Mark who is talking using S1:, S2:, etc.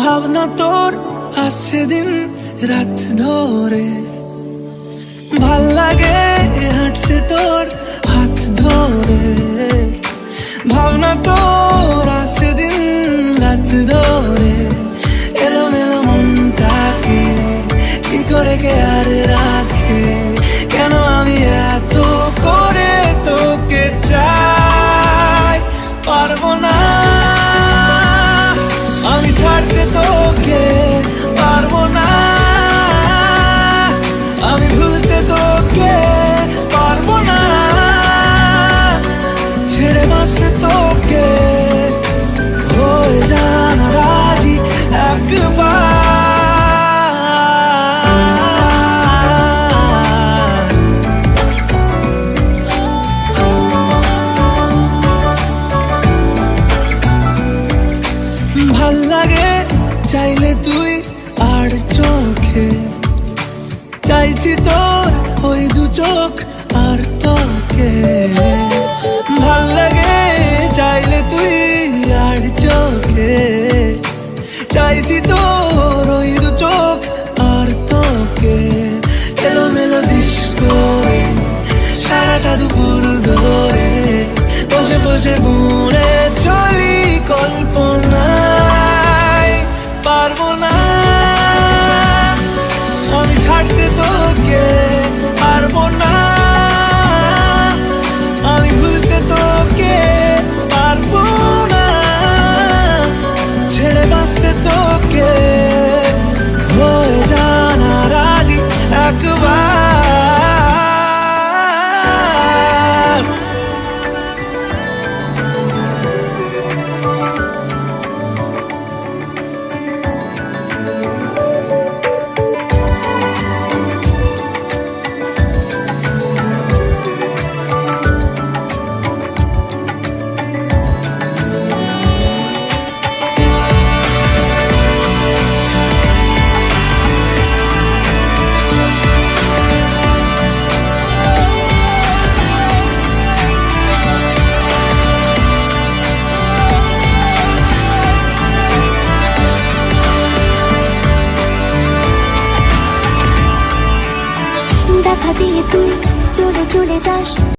S1: ভাবনা তোর আসছে দিন রাত ধরে, ভাল লাগে হাঁটতে তোর হাত ধরে। ভাবনা তোর আসছে দিন রাত ধরে, এলোমেলো মনটাকে কি করে কে আর রাখে। কেন আমি এত করে তোকে চাই, পারবো না আমি ছাড়তে তোকে, পারবো না আমি ভুলতে তোকে, পারবো না ছেড়ে বাঁচতে তোকে। হয়ে জানা রাজি একবার, ভাল লাগে চাইলে তুই আর চোখে, চাইছি তোর ওই দু চোখ আর তোকে। ভাল লাগে চাইলে তুই আর চোখে, চাইছি তোর ওই দু চোখ আর তোকে। এলোমেলো দিস করে সারাটা দুপুর ধরে, বসে বসে বুনে চলি কল্পনায়। পারবো না আমি ছাড়তে তোকে, পারবো না আমি ভুলতে তোকে, পারবো না ছেড়ে বাঁচতে তোকে।